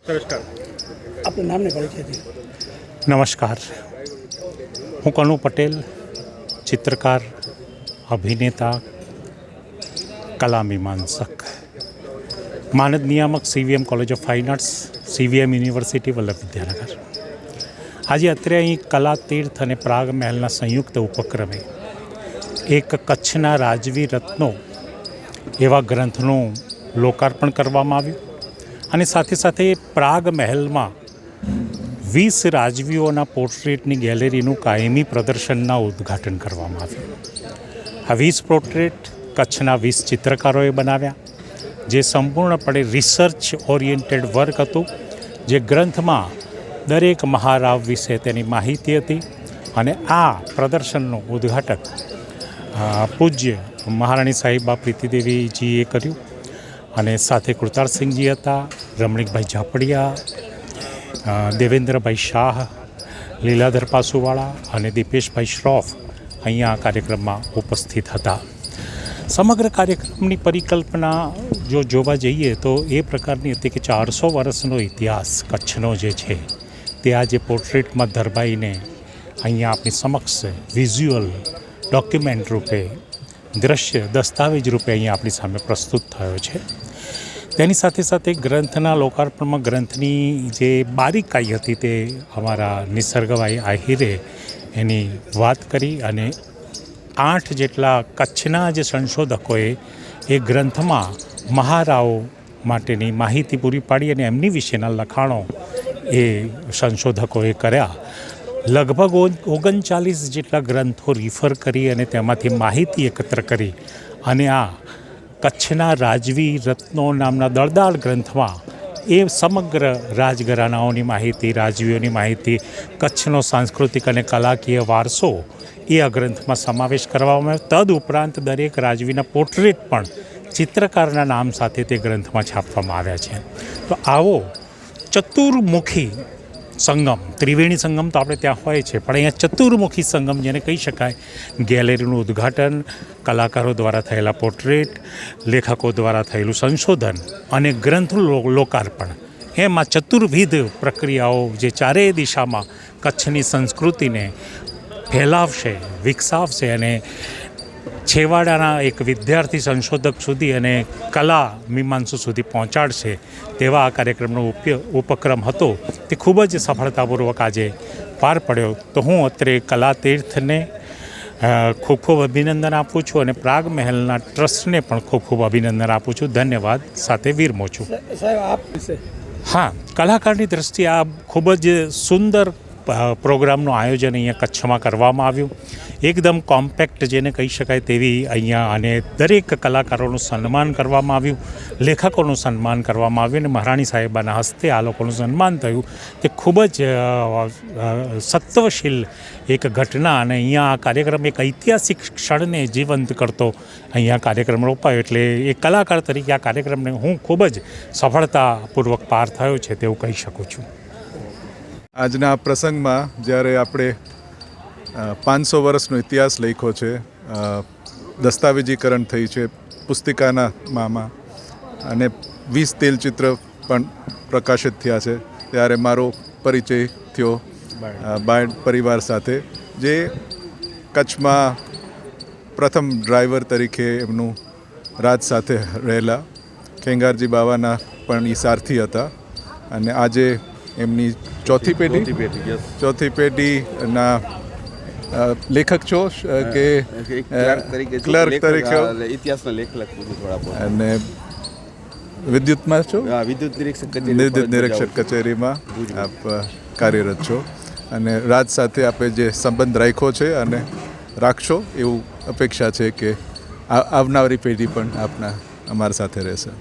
નમસ્કાર. આપનું નામ ને પરિચય. નમસ્કાર, હું કનુ પટેલ, ચિત્રકાર, અભિનેતા, કલા મીમાંસક, માનદ નિયામક CVM college of fine arts, CVM university Vallabh Vidyanagar. આજે અત્રે અહીં કલા તીર્થ અને પ્રાગ મહેલના સંયુક્ત ઉપક્રમે એક કચ્છના રાજવી રત્નો એવા ગ્રંથનું લોકાર્પણ કરવામાં આવ્યું અને સાથે સાથે પ્રાગ મહેલમાં 20 રાજવીઓના પોર્ટ્રેટની ગેલેરીનું કાયમી પ્રદર્શનના ઉદ્ઘાટન કરવામાં આવ્યું. આ 20 પોર્ટ્રેટ કચ્છના 20 ચિત્રકારોએ બનાવ્યા, જે સંપૂર્ણપણે રિસર્ચ ઓરિએન્ટેડ વર્ક હતું, જે ગ્રંથમાં દરેક મહારાવ વિશે તેની માહિતી હતી. અને આ પ્રદર્શનનું ઉદ્ઘાટન પૂજ્ય મહારાણી સાહિબા પ્રીતિદેવીજીએ કર્યું અને સાથે કૃતાળસિંહજી હતા, રમણીકભાઈ ઝાપડિયા, દેવેન્દ્રભાઈ શાહ, લીલાધર પાસુવાળા અને દીપેશભાઈ શ્રોફ અહીંયા આ કાર્યક્રમમાં ઉપસ્થિત હતા. સમગ્ર કાર્યક્રમની પરિકલ્પના જો જોવા જઈએ તો એ પ્રકારની હતી કે 400 વર્ષનો ઇતિહાસ કચ્છનો જે છે તે આજે પોર્ટ્રેટમાં ધરબાઈને અહીંયા આપણી સમક્ષ વિઝ્યુઅલ ડોક્યુમેન્ટ રૂપે, દ્રશ્ય દસ્તાવેજ રૂપે અહીંયા આપણી સામે પ્રસ્તુત થયો છે. તેની સાથે સાથે ગ્રંથના લોકાર્પણમાં ગ્રંથની જે બારીકાઈ હતી તે અમારા નિસર્ગભાઈ આહિરે એની વાત કરી અને 8 જેટલા કચ્છના જે સંશોધકોએ એ ગ્રંથમાં મહારાઓ માટેની માહિતી પૂરી પાડી અને એમની વિશેના લખાણો એ સંશોધકોએ કર્યા. લગભગ 39 જેટલા ગ્રંથો રિફર કરી અને તેમાંથી માહિતી એકત્ર કરી અને આ કચ્છના રાજવી રત્નો નામના દળદાળ ગ્રંથમાં એ સમગ્ર રાજઘરાનાઓની માહિતી, રાજવીઓની માહિતી, કચ્છનો સાંસ્કૃતિક અને કલાકીય વારસો એ આ ગ્રંથમાં સમાવેશ કરવામાં આવ્યો. તદ ઉપરાંત દરેક રાજવીના પોર્ટ્રેટ પણ ચિત્રકારના નામ સાથે તે ગ્રંથમાં છાપવામાં આવ્યા છે. તો આવો ચતુર્મુખી સંગમ, ત્રિવેણી સંગમ તો આપણે ત્યાં હોય છે, પણ અહીંયા ચતુર્મુખી સંગમ જેને કહી શકાય, ગેલેરીનું ઉદ્ઘાટન, કલાકારો દ્વારા થયેલા પોર્ટ્રેટ, લેખકો દ્વારા થયેલું સંશોધન અને ગ્રંથનું લોકાર્પણ, એમાં ચતુર્વિધ પ્રક્રિયાઓ જે ચારેય દિશામાં કચ્છની સંસ્કૃતિને ફેલાવશે, વિકસાવશે અને છેવાડાના એક વિદ્યાર્થી સંશોધક સુધી અને કલા મીમાંસુ સુધી પહોંચાડશે તેવા આ કાર્યક્રમનો ઉપક્રમ હતો. તે ખૂબ જ સફળતાપૂર્વક આજે પાર પડ્યો. તો હું અત્રે કલા તીર્થને ખૂબ ખૂબ અભિનંદન આપું છું અને પ્રાગ મહેલના ટ્રસ્ટને પણ ખૂબ ખૂબ અભિનંદન આપું છું. ધન્યવાદ સાથે વિરમું છું. હા, કલાકારની દ્રષ્ટિએ આ ખૂબ જ સુંદર પ્રોગ્રામનું આયોજન અહીંયા કચ્છમાં કરવામાં આવ્યું. એકદમ કોમ્પેક્ટ જેને કહી શકાય તેવી અહીંયા અને દરેક કલાકારોનું સન્માન કરવામાં આવ્યું, લેખકોનું સન્માન કરવામાં આવ્યું અને મહારાણી સાહેબાના હસ્તે આ લોકોનું સન્માન થયું. તે ખૂબ જ સત્વશીલ એક ઘટના અને અહીંયા આ કાર્યક્રમ એક ઐતિહાસિક ક્ષણને જીવંત કરતો અહીંયા કાર્યક્રમ રોપાયો. એટલે એ કલાકાર તરીકે આ કાર્યક્રમને હું ખૂબ જ સફળતાપૂર્વક પાર થયો છે તેવું કહી શકું છું. આજના પ્રસંગમાં જ્યારે આપણે 500 વર્ષનો ઇતિહાસ લખ્યો છે, દસ્તાવેજીકરણ થઈ છે પુસ્તિકાના મામાં અને 20 તેલચિત્ર પણ પ્રકાશિત થયા છે, ત્યારે મારો પરિચય થયો બાયડ પરિવાર સાથે, જે કચ્છમાં પ્રથમ ડ્રાઈવર તરીકે એમનું રાજ સાથે રહેલા ખેંગારજી બાવાના પણ એ સારથી હતા અને આજે એમની ચોથી પેઢીના લેખક છો કે ક્લર્ક તરીકે ઇતિહાસના લેખક અને વિદ્યુતમાં છો, વિદ્યુત નિરીક્ષક કચેરીમાં આપ કાર્યરત છો અને રાજ સાથે આપે જે સંબંધ રાખ્યો છે અને રાખશો એવું અપેક્ષા છે કે આવનારી પેઢી પણ આપના અમારા સાથે રહેશે.